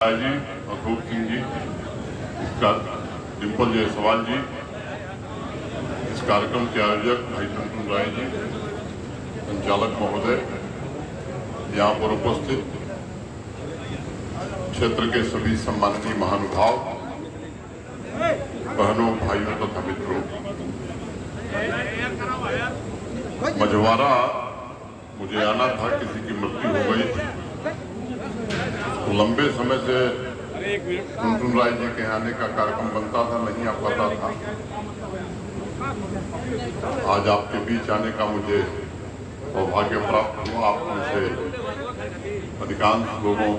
जी, अशोक सिंह जी, डिम्पल जायसवाल जी, इस कार्यक्रम के आयोजक भाई टुनटुन राय जी, संचालक महोदय, यहाँ पर उपस्थित क्षेत्र के सभी सम्माननीय महानुभाव, बहनों, भाइयों तथा मित्रों, मझवारा मुझे आना था, किसी की मृत्यु हो गई थी तो लंबे समय से टुनटुन राय जी के आने का कार्यक्रम बनता था, नहीं आ पाता था। आज आपके बीच आने का मुझे सौभाग्य प्राप्त हुआ। आप में से अधिकांश लोगों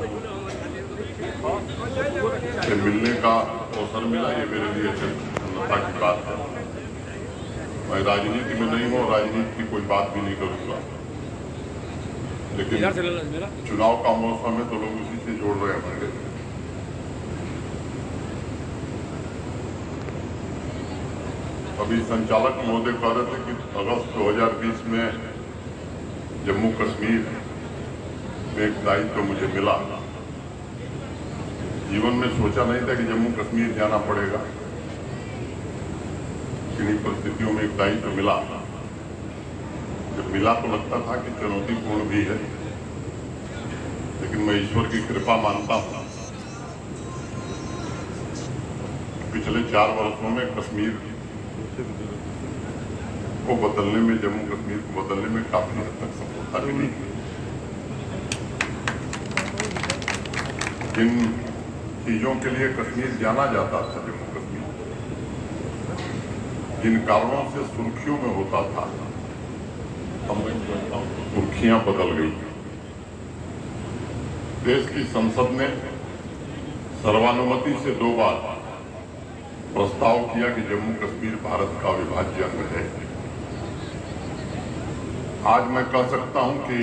से मिलने का अवसर मिला, ये मेरे लिए प्रसन्नता की बात है। मैं राजनीति में नहीं हूँ, राजनीति की कोई बात भी नहीं करूँगा, लेकिन चुनाव का मौसम है तो लोग उसी से जोड़ रहे होंगे। अभी संचालक महोदय कह रहे थे कि अगस्त 2020 में जम्मू कश्मीर में एक दायित्व मुझे मिला। जीवन में सोचा नहीं था कि जम्मू कश्मीर जाना पड़ेगा, किन्हीं परिस्थितियों में एक दायित्व मिला। जब मिला तो लगता था कि चुनौतीपूर्ण भी है, लेकिन मैं ईश्वर की कृपा मानता हूँ। पिछले 4 वर्षों में कश्मीर को बदलने में, जम्मू कश्मीर को बदलने में काफी हद तक सफलता मिली। जिन चीजों के लिए कश्मीर जाना जाता था, जम्मू कश्मीर जिन कारणों से सुर्खियों में होता था, सुर्खियां बदल गई। देश की संसद ने सर्वानुमति से 2 बार प्रस्ताव किया कि जम्मू कश्मीर भारत का अविभाज्य अंग है। आज मैं कह सकता हूं कि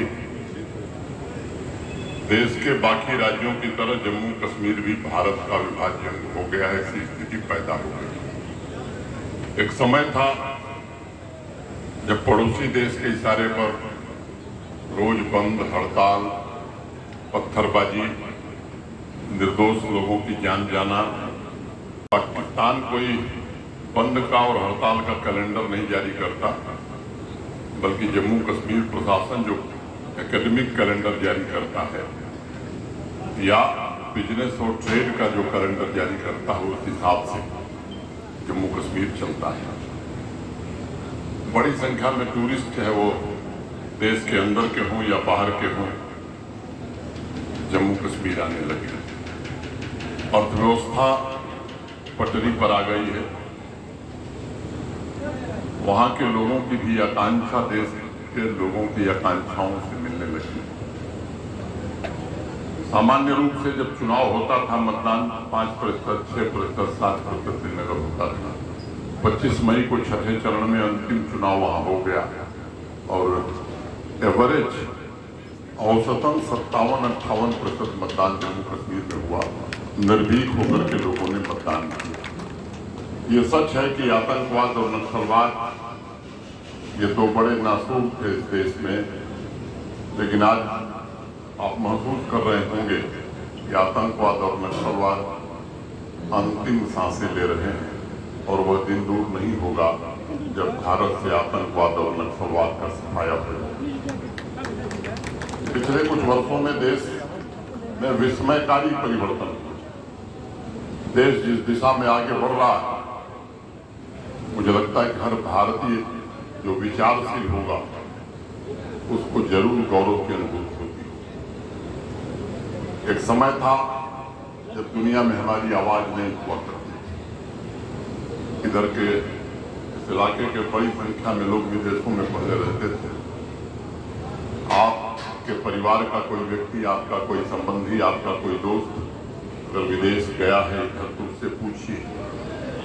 देश के बाकी राज्यों की तरह जम्मू कश्मीर भी भारत का अविभाज्य अंग हो गया है। ऐसी स्थिति पैदा हो गई। एक समय था जब पड़ोसी देश के इशारे पर रोज बंद, हड़ताल, पत्थरबाजी, निर्दोष लोगों की जान जाना। पाकिस्तान कोई बंद का और हड़ताल का कैलेंडर नहीं जारी करता, बल्कि जम्मू कश्मीर प्रशासन जो एकेडमिक कैलेंडर जारी करता है या बिजनेस और ट्रेड का जो कैलेंडर जारी करता है, उस हिसाब से जम्मू कश्मीर चलता है। बड़ी संख्या में टूरिस्ट चाहे वो देश के अंदर के हों या बाहर के हों, जम्मू कश्मीर आने लगे। अर्थव्यवस्था पटरी पर आ गई है। वहां के लोगों की भी आकांक्षा देश के लोगों की आकांक्षाओं से मिलने लगी। सामान्य रूप से जब चुनाव होता था, मतदान 5%, 6%, 7% श्रीनगर होता था। 25 मई को छठे चरण में अंतिम चुनाव वहां हो गया और एवरेज औसतन 57-58% मतदान जम्मू कश्मीर में हुआ। निर्भीक होकर के लोगों ने मतदान किया। ये सच है कि आतंकवाद और नक्सलवाद ये 2 बड़े नासूर थे इस देश में, लेकिन आज आप महसूस कर रहे होंगे कि आतंकवाद और नक्सलवाद अंतिम सांसें ले रहे हैं और वह दिन दूर नहीं होगा जब भारत से आतंकवाद और नक्सलवाद का सफाया होगा। पिछले कुछ वर्षों में देश में विस्मयकारी परिवर्तन हुआ। देश जिस दिशा में आगे बढ़ रहा है, मुझे लगता है कि हर भारतीय जो विचारशील होगा उसको जरूर गौरव की अनुभूति होती है। एक समय था जब दुनिया में हमारी आवाज नहीं हुआ करती। इधर के इस इलाके के बड़ी संख्या में लोग विदेशों में पहले रहते थे। आपके परिवार का कोई व्यक्ति, आपका कोई संबंधी, आपका कोई दोस्त अगर विदेश गया है इधर, तो उससे पूछिए,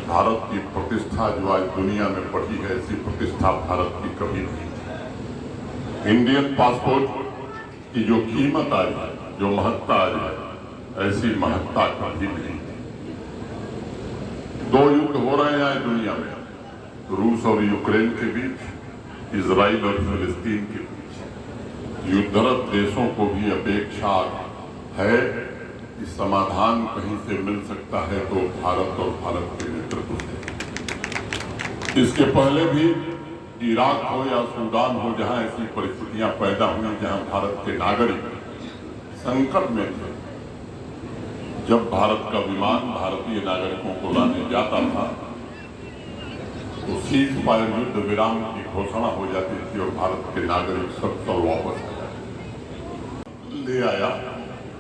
भारत की प्रतिष्ठा जो आज दुनिया में बढ़ी है, ऐसी प्रतिष्ठा भारत की कभी नहीं थी। इंडियन पासपोर्ट की जो कीमत आई है, जो महत्ता आई है, ऐसी महत्ता कभी नहीं थी। 2 युद्ध हो रहे हैं आज दुनिया में, रूस और यूक्रेन के बीच, इजराइल और फिलिस्तीन के बीच। युद्धरत देशों को भी अपेक्षा है कि समाधान कहीं से मिल सकता है तो भारत और भारत के नेतृत्व से। इसके पहले भी इराक हो या सूडान हो, जहां ऐसी परिस्थितियां पैदा हुई जहां भारत के नागरिक संकट में थे, जब भारत का विमान भारतीय नागरिकों को लाने जाता था तो सीज फायर युद्ध विराम की घोषणा हो जाती थी और भारत के नागरिक सकुशल वापस आ जाते। ले आया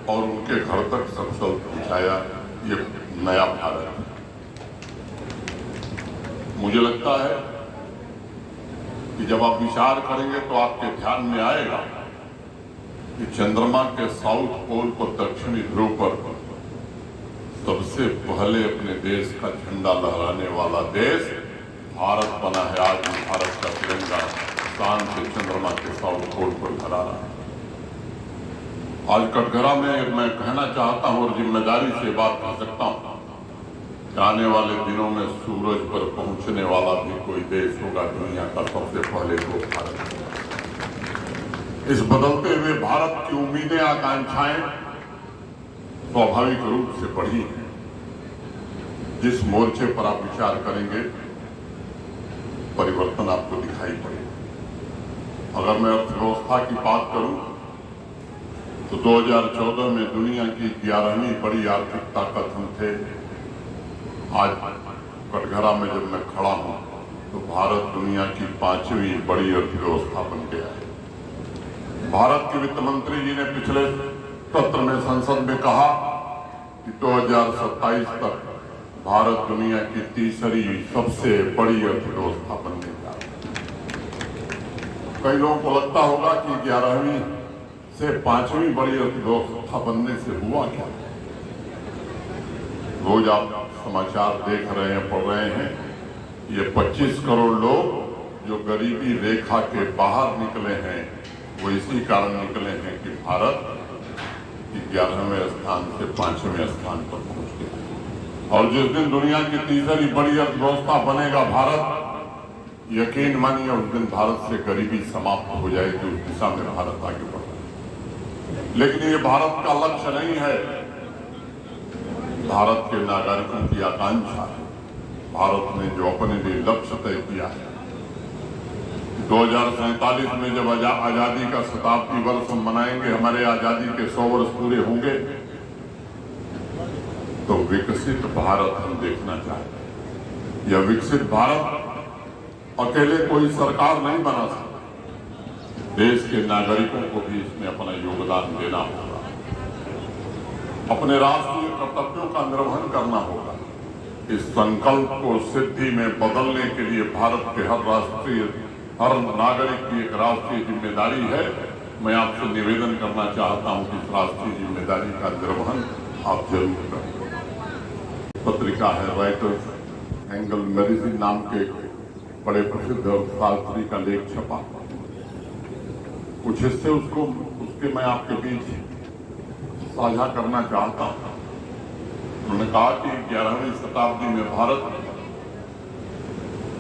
और उनके घर तक सकुशल पहुंचाया ये नया भारत है। मुझे लगता है कि जब आप विचार करेंगे तो आपके ध्यान में आएगा कि चंद्रमा के साउथ पोल पर, दक्षिणी ध्रुव पर सबसे पहले अपने देश का झंडा लहराने वाला देश भारत बना है। आज भी भारत का तिरंगा शान से चंद्रमा के साउथ पोल पर लहरा रहा है। आज कटघरा में मैं कहना चाहता हूं और जिम्मेदारी से बात कर सकता हूं, आने वाले दिनों में सूरज पर पहुंचने वाला भी कोई देश होगा दुनिया का सबसे पहले वो भारत होगा। इस बदलते हुए भारत की उम्मीदें, आकांक्षाएं स्वाभाविक रूप से बढ़ी हैं। जिस मोर्चे पर आप विचार करेंगे परिवर्तन आपको दिखाई पड़ेगा। अगर मैं अर्थव्यवस्था की बात करूं तो 2014 में दुनिया की 11वीं बड़ी आर्थिक ताकत हम थे। आज कटघरा में जब मैं खड़ा हूं तो भारत दुनिया की 5वीं बड़ी अर्थव्यवस्था बन गया है। भारत के वित्त मंत्री जी ने पिछले सत्र में संसद में कहा कि 2027 तक भारत दुनिया की तीसरी सबसे बड़ी अर्थव्यवस्था बनने जा रहा है। कई लोगों को लगता होगा कि 11वीं से 5वीं बड़ी अर्थव्यवस्था बनने से हुआ क्या। रोज आप समाचार देख रहे हैं, पढ़ रहे हैं, ये 25 करोड़ लोग जो गरीबी रेखा के बाहर निकले हैं वो इसी कारण निकले हैं कि भारत 11वें स्थान से 5वें स्थान पर पहुंच गया। और जिस दिन दुनिया की तीसरी बड़ी अर्थव्यवस्था बनेगा भारत, यकीन मानिए उस दिन भारत से गरीबी समाप्त हो जाएगी। उस दिशा में भारत आगे बढ़ रहा है। लेकिन ये भारत का लक्ष्य नहीं है, भारत के नागरिकों की आकांक्षा है। भारत ने जो अपने लिए लक्ष्य तय किया है, 2047 में जब आजादी का शताब्दी वर्ष हम मनाएंगे, हमारे आजादी के 100 वर्ष पूरे होंगे, तो विकसित भारत हम देखना चाहते हैं। यह विकसित भारत अकेले कोई सरकार नहीं बना सकती। देश के नागरिकों को भी इसमें अपना योगदान देना होगा, अपने राष्ट्रीय कर्तव्यों का निर्वहन करना होगा। इस संकल्प को सिद्धि में बदलने के लिए भारत के हर नागरिक की एक राष्ट्रीय जिम्मेदारी है। मैं आपसे निवेदन करना चाहता हूं कि इस राष्ट्रीय जिम्मेदारी का निर्वहन आप जरूर करें। पत्रिका है राइटर्स एंगल मेडिसिन नाम के बड़े प्रसिद्ध शास्त्री का लेख छपा, कुछ हिस्से उसके मैं आपके बीच साझा करना चाहता हूं। उन्होंने कहा कि 11वीं शताब्दी में भारत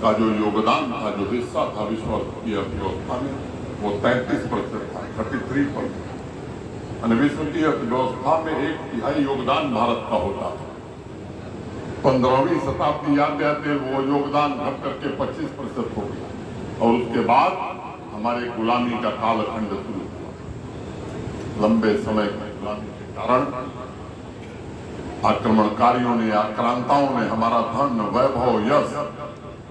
का जो योगदान था, जो हिस्सा था विश्व की अर्थव्यवस्था में, वो 33% था, 33%। विश्व की अर्थव्यवस्था में 1/3 योगदान भारत का होता था। 15वीं शताब्दी आते आते वो योगदान घट करके 25% हो गया और उसके बाद हमारे गुलामी का कालखंड शुरू हुआ। लंबे समय की गुलामी के कारण आक्रमणकारियों ने, आक्रांताओं ने हमारा धन, वैभव, यश,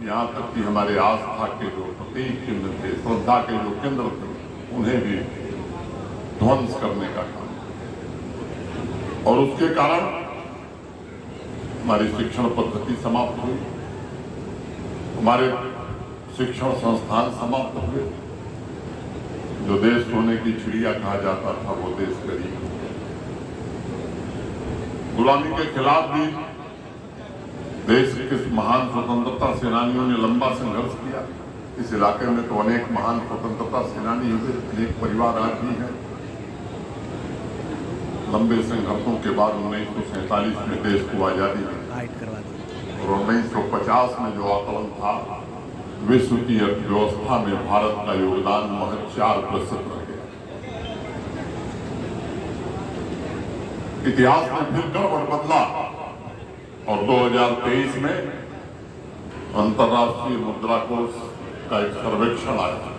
यहाँ तक कि हमारे आस्था के जो प्रतीक केंद्र थे, श्रद्धा के जो केंद्र थे, उन्हें भी ध्वंस करने का काम। और उसके कारण हमारी शिक्षण पद्धति समाप्त हुई, हमारे शिक्षण संस्थान समाप्त हुए। जो देश सोने की चिड़िया कहा जाता था वो देश गरीब हो गया। गुलामी के खिलाफ भी देश के महान स्वतंत्रता सेनानियों ने लंबा संघर्ष किया। इस इलाके में तो अनेक महान स्वतंत्रता सेनानी हुए, अनेक परिवार आज भी हैं। लंबे संघर्षों के बाद 1947 में देश को आजादी मिली और 1950 में जो आकलन था, विश्व की अर्थव्यवस्था में भारत का योगदान महज 4% रह गया। इतिहास ने फिर करवट बदला और 2023 में अंतर्राष्ट्रीय मुद्रा कोष का एक सर्वेक्षण आया।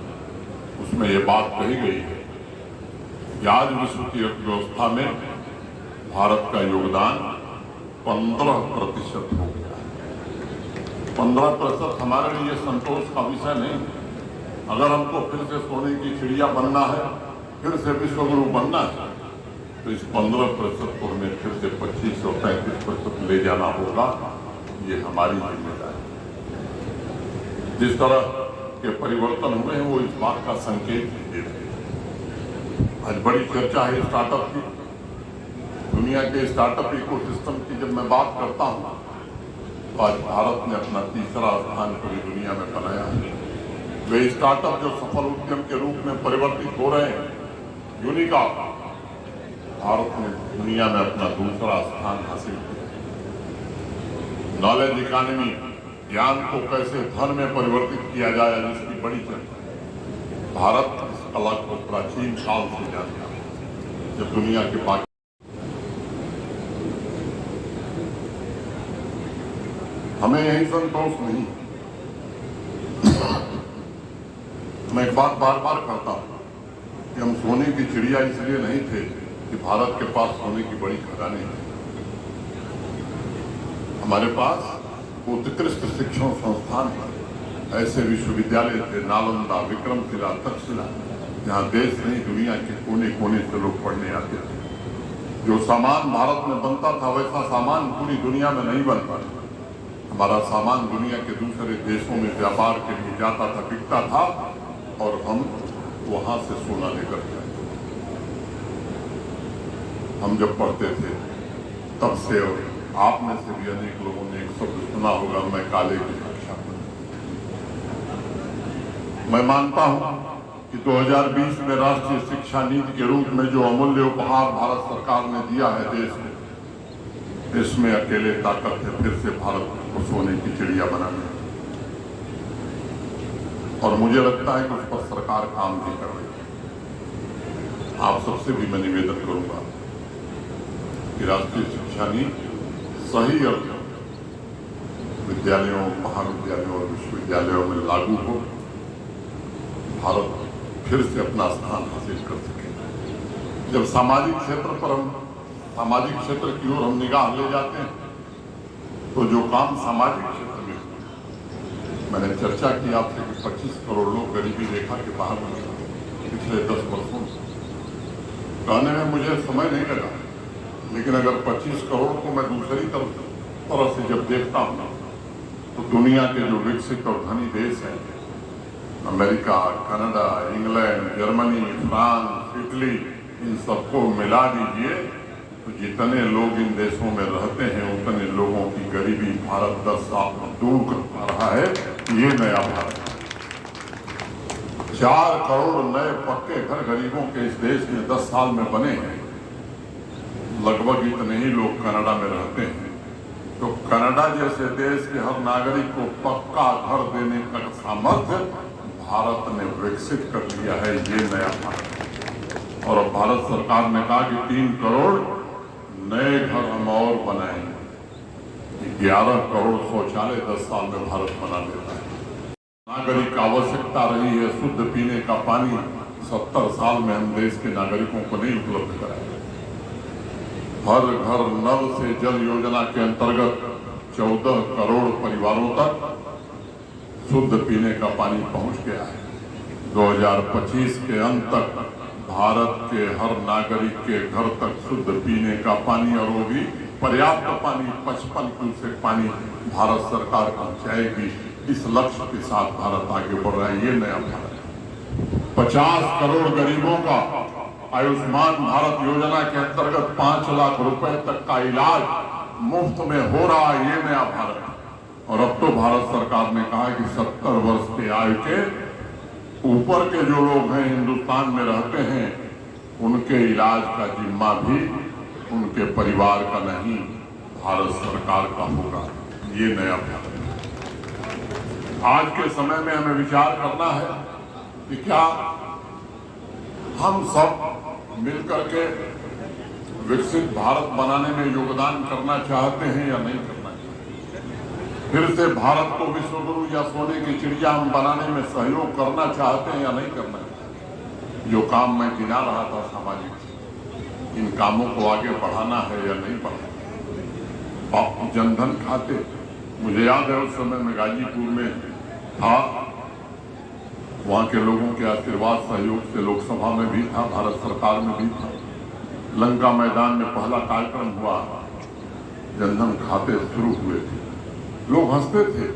उसमें ये बात कही गई है कि आज विश्व की अर्थव्यवस्था में भारत का योगदान 15% हो गया है। 15% हमारे लिए संतोष का विषय नहीं। अगर हमको फिर से सोने की चिड़िया बनना है, फिर से विश्वगुरु बनना है, तो इस 15% को हमें फिर से 25 और 35% ले जाना होगा। ये हमारी जिम्मेदारी। जिस तरह के परिवर्तन हुए हैं वो इस बात का संकेत भी देते हैं। आज बड़ी चर्चा है स्टार्टअप की। दुनिया के स्टार्टअप इकोसिस्टम की जब मैं बात करता हूँ तो आज भारत ने अपना तीसरा स्थान पूरी दुनिया में बनाया है। वे स्टार्टअप जो सफल उद्यम के रूप में परिवर्तित हो रहे हैं, यूनिका, भारत ने दुनिया में अपना दूसरा स्थान हासिल किया। नॉलेज इकोनॉमी, ज्ञान को कैसे धन में परिवर्तित किया जाए, जिसकी बड़ी चर्चा। भारत इस कला को प्राचीन काल से जानता है। जब दुनिया के बाकी हमें यही संतोष नहीं। मैं एक बात बार बार करता हूं कि हम सोने की चिड़िया इसलिए नहीं थे कि भारत के पास सोने की बड़ी खदानें हैं। हमारे पास उत्कृष्ट शिक्षण संस्थान है। ऐसे विश्वविद्यालय थे, नालंदा, विक्रमशिला, तक्षशिला, जहाँ देश नहीं दुनिया के कोने कोने से लोग पढ़ने आते थे। जो सामान भारत में बनता था वैसा सामान पूरी दुनिया में नहीं बन पाता। हमारा सामान दुनिया के दूसरे देशों में व्यापार के लिए जाता था, बिकता था, और हम वहां से सोना लेकर जाते। हम जब पढ़ते थे तब से, और आप में से भी अनेक लोगों ने एक शब्द सुना होगा, मैं काले की रक्षा करूं। मैं मानता हूं कि 2020 में राष्ट्रीय शिक्षा नीति के रूप में जो अमूल्य उपहार भारत सरकार ने दिया है देश में, इसमें अकेले ताकत है फिर से भारत को सोने की चिड़िया बनाने। और मुझे लगता है कि उस पर सरकार काम भी कर रही है। आप सबसे भी मैं निवेदन करूंगा कि राष्ट्रीय शिक्षा नीति सही अर्थ में विद्यालयों, महाविद्यालयों और विश्वविद्यालयों में लागू हो, भारत फिर से अपना स्थान हासिल कर सके। जब सामाजिक क्षेत्र पर सामाजिक क्षेत्र की ओर हम निगाह ले जाते हैं तो जो काम सामाजिक क्षेत्र में, मैंने चर्चा की आपसे कि 25 करोड़ लोग गरीबी रेखा के बाहर बने पिछले 10 वर्षों से। कहने में मुझे समय नहीं लगा, लेकिन अगर 25 करोड़ को मैं दूसरी तरह से जब देखता हूँ तो दुनिया के जो विकसित और धनी देश हैं, America, Canada, England, Germany, France, Italy, इन सबको मिला दीजिए तो जितने लोग इन देशों में रहते हैं उतने लोगों की गरीबी भारत 10 साल में दूर कर पा रहा है। ये नया भारत। 4 करोड़ नए पक्के घर गरीबों के इस देश में 10 साल में बने हैं। लगभग इतने ही लोग कनाडा में रहते हैं। तो कनाडा जैसे देश के हर नागरिक को पक्का घर देने का सामर्थ्य भारत ने विकसित कर लिया है। ये नया भारत। और अब भारत सरकार ने कहा कि 3 करोड़ नए घर हम और बनाएंगे। 11 करोड़ शौचालय 10 साल में भारत बना देता है। नागरिक आवश्यकता रही है शुद्ध पीने का पानी, 70 साल में हम देश के नागरिकों को नहीं उपलब्ध कराए। हर घर नल से जल योजना के अंतर्गत 14 करोड़ परिवारों तक शुद्ध पीने का पानी पहुंच गया है। 2025 के अंत तक भारत के हर नागरिक के घर तक शुद्ध पीने का पानी, और वो भी पर्याप्त पानी, 55 क्यूसेक पानी भारत सरकार पहुंचाएगी। इस लक्ष्य के साथ भारत आगे बढ़ रहा है। ये नया भारत। 50 करोड़ गरीबों का आयुष्मान भारत योजना के अंतर्गत 5 लाख रुपए तक का इलाज मुफ्त में हो रहा है। ये नया भारत। और अब तो भारत सरकार ने कहा कि 70 वर्ष के आयु के ऊपर के जो लोग हैं हिंदुस्तान में रहते हैं, उनके इलाज का जिम्मा भी उनके परिवार का नहीं, भारत सरकार का होगा। ये नया भारत। आज के समय में हमें विचार करना है कि क्या हम सब मिलकर के विकसित भारत बनाने में योगदान करना चाहते हैं या नहीं करना चाहते? फिर से भारत को विश्व गुरु या सोने की चिड़िया हम बनाने में सहयोग करना चाहते हैं या नहीं करना चाहते? जो काम मैं गिना रहा था सामाजिक, इन कामों को आगे बढ़ाना है या नहीं बढ़ाना? जनधन खाते, मुझे याद है उस समय मैं गाजीपुर में था, वहां के लोगों के आशीर्वाद सहयोग से लोकसभा में भी था, भारत सरकार में भी था। लंका मैदान में पहला कार्यक्रम हुआ, जनधन खाते शुरू हुए थे। लोग हंसते थे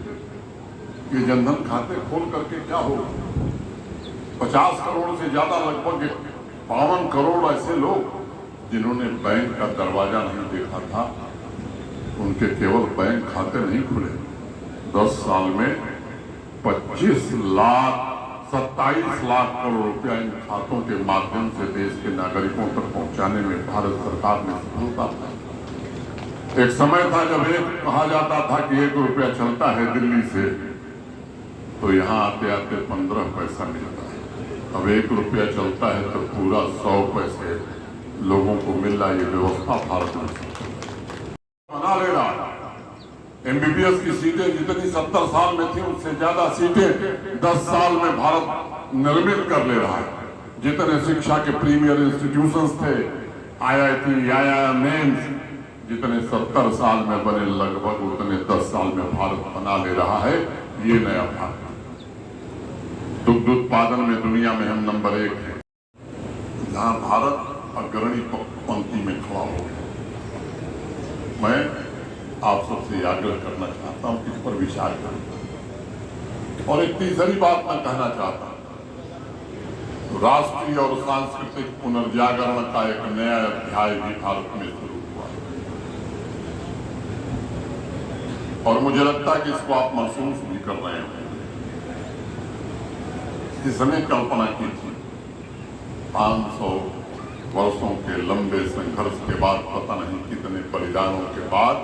कि जनधन खाते खोल करके क्या होगा। 50 करोड़ से ज्यादा, लगभग 52 करोड़ ऐसे लोग जिन्होंने बैंक का दरवाजा नहीं देखा था, उनके केवल बैंक खाते नहीं खुले। 10 साल में 27 लाख करोड़ रुपया इन खातों के माध्यम से देश के नागरिकों तक पहुंचाने में भारत सरकार ने सफलता पाई। एक समय था जब कहा जाता था कि 1 रुपया चलता है दिल्ली से, तो यहाँ आते आते 15 पैसा मिलता है। अब 1 रुपया चलता है तो पूरा 100 पैसे लोगों को मिल रहा। ये व्यवस्था भारत में बना ले रहा। MBBS की सीटें जितनी 70 साल में थी, उससे ज्यादा सीटें 10 साल में भारत निर्मित कर ले रहा है। जितने शिक्षा के प्रीमियर इंस्टीट्यूशंस थे, IIT, IIM, NIMS, जितने 70 साल में बने, लगभग उतने 10 साल में भारत बना ले रहा है। ये नया भारत। दुग्ध उत्पादन में दुनिया में हम नंबर 1 है, जहां भारत अग्रणी पंक्ति में खड़ा हो गया। मैं आप सबसे आग्रह करना चाहता हूं कि इस पर विचार करें। और एक तीसरी बात मैं कहना चाहता हूं, राष्ट्रीय और सांस्कृतिक पुनर्जागरण का एक नया अध्याय भी भारत में शुरू हुआ और मुझे लगता है कि इसको आप महसूस भी कर रहे हैं। इसने कल्पना की थी 500 वर्षों के लंबे संघर्ष के बाद, पता नहीं कितने बलिदानों के बाद,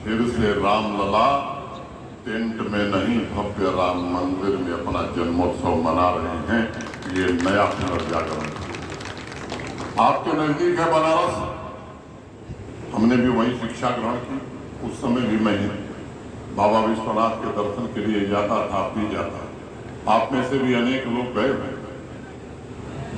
फिर से रामलला टेंट में नहीं, भव्य राम मंदिर में अपना जन्मोत्सव मना रहे हैं। ये नया पुनर्जागरण आपके नजदीक है बनारस। हमने भी वहीं शिक्षा ग्रहण की। उस समय भी मैं बाबा विश्वनाथ के दर्शन के लिए जाता था, आप भी जाता। आप में से भी अनेक लोग गए हैं।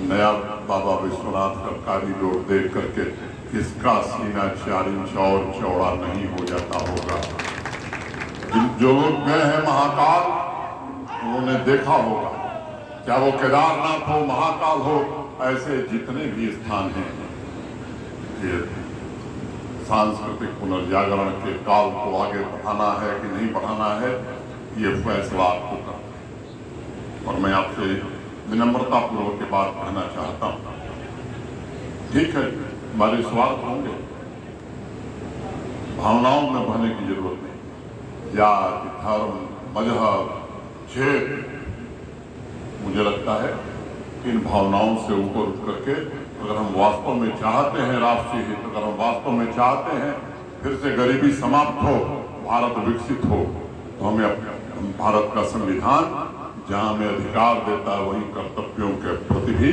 नया बाबा विश्वनाथ का कॉरिडोर देख करके किसका सीना 4 इंच और चौड़ा नहीं हो जाता होगा। जो लोग गए हैं महाकाल, उन्होंने देखा होगा, क्या वो केदारनाथ हो, महाकाल हो, ऐसे जितने भी स्थान हैं, ये सांस्कृतिक पुनर्जागरण के काल को आगे बढ़ाना है कि नहीं बढ़ाना है, ये फैसला आपको करना। और मैं आपसे विनम्रता पूर्वक के बात कहना चाहता हूं, ठीक है, हमारे स्वार्थ होंगे, भावनाओं में बहने की जरूरत नहीं। जाति, धर्म, मजहब, क्षेत्र, मुझे लगता है कि इन भावनाओं से ऊपर उठ करके अगर हम वास्तव में चाहते हैं राष्ट्रीय हित, अगर हम वास्तव में चाहते हैं फिर से गरीबी समाप्त हो, भारत विकसित हो, तो हमें भारत का संविधान जहां हमें अधिकार देता है, वही कर्तव्यों के प्रति भी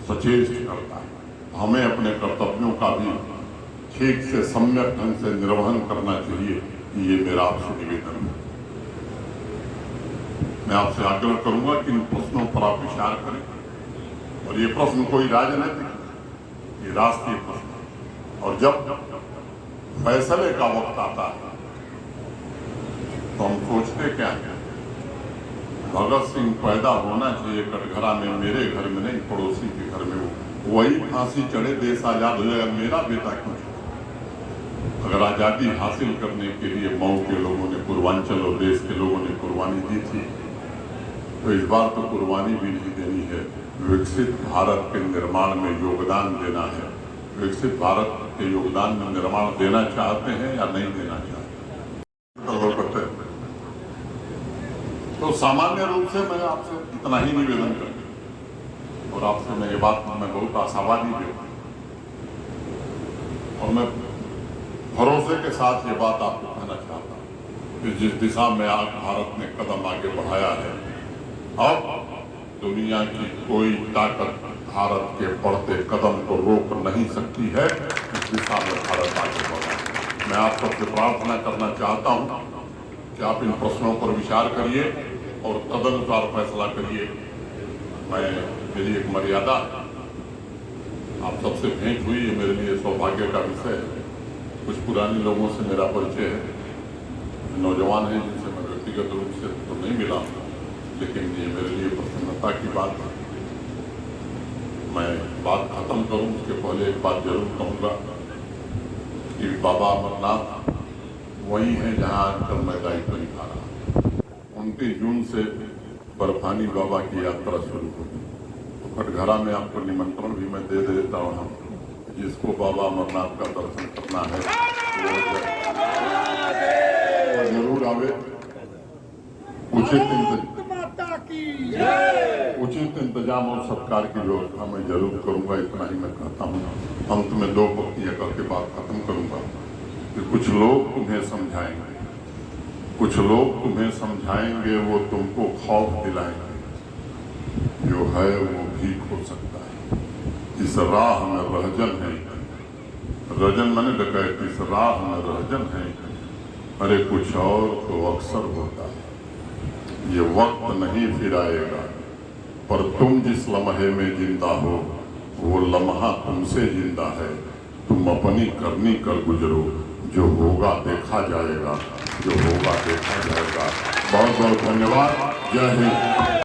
सचेत करता है। हमें अपने कर्तव्यों का भी ठीक से सम्यक ढंग से निर्वहन करना चाहिए। ये मेरा आपसे निवेदन है। मैं आपसे आग्रह करूंगा कि इन प्रश्नों पर आप विचार करें। और ये प्रश्न कोई राजनीतिक, ये राष्ट्रीय प्रश्न। और जब फैसले का वक्त आता है तो हम सोचते क्या है, भगत सिंह पैदा होना चाहिए कटघरा में, मेरे घर में नहीं, पड़ोसी के घर में। वही फांसी चढ़े, देश आजाद हो जाएगा, मेरा बेटा क्यों? अगर आजादी हासिल करने के लिए मऊ के लोगों ने, पूर्वांचल और देश के लोगों ने कुर्बानी दी थी, तो इस बार तो कुर्बानी भी नहीं देनी है। विकसित भारत के निर्माण में योगदान देना है। विकसित भारत के योगदान में निर्माण देना चाहते हैं या नहीं देना चाहते? तो सामान्य रूप से मैं आपसे इतना ही निवेदन करता हूं और आपसे मैं ये बात मैं बहुत आशावादी भी हूं और मैं भरोसे के साथ ये बात आपको कहना चाहता हूं कि जिस दिशा में आज भारत ने कदम आगे बढ़ाया है, अब दुनिया की कोई ताकत भारत के बढ़ते कदम को रोक नहीं सकती है। इस दिशा में भारत आगे बढ़ा। मैं आप सबसे प्रार्थना करना चाहता हूं कि आप इन प्रश्नों पर विचार करिए और तदनुसार फैसला करिए। मेरी एक मर्यादा, आप सबसे भेंट हुई, ये मेरे लिए सौभाग्य का विषय है। कुछ पुराने लोगों से मेरा परिचय है, नौजवान हैं जिनसे मैं व्यक्तिगत रूप से तो नहीं मिला, लेकिन ये मेरे लिए प्रसन्नता की बात है। मैं बात खत्म करूं उसके पहले एक बात जरूर कहूंगा कि बाबा अमरनाथ वही है जहां आजकल मैं दायित्व निभा रहा। 29 जून से बर्फानी बाबा की यात्रा शुरू होगी। तो कटघरा में आपको निमंत्रण भी मैं दे देता हूँ, जिसको बाबा अमरनाथ का दर्शन करना है वो जरूर आवे। उचित इंतजाम और सत्कार की व्यवस्था मैं जरूर करूंगा। इतना ही मैं कहता हूँ। अंत में 2 पंक्तियां करके बात खत्म करूंगा कि कुछ लोग तुम्हें समझाएंगे, कुछ लोग तुम्हें समझाएंगे, वो तुमको खौफ दिलाएंगे। जो है वो भीख हो सकता है। इस राह में रहजन है, रजन मैंने डकैत, इस राह में रहजन है। अरे कुछ और तो अक्सर होता है। ये वक्त नहीं फिर आएगा, पर तुम जिस लम्हे में जिंदा हो वो लम्हा तुमसे जिंदा है। तुम अपनी करनी कर गुजरो, जो होगा देखा जाएगा, जो होगा देखा जाएगा। बहुत बहुत धन्यवाद। जय हिंद।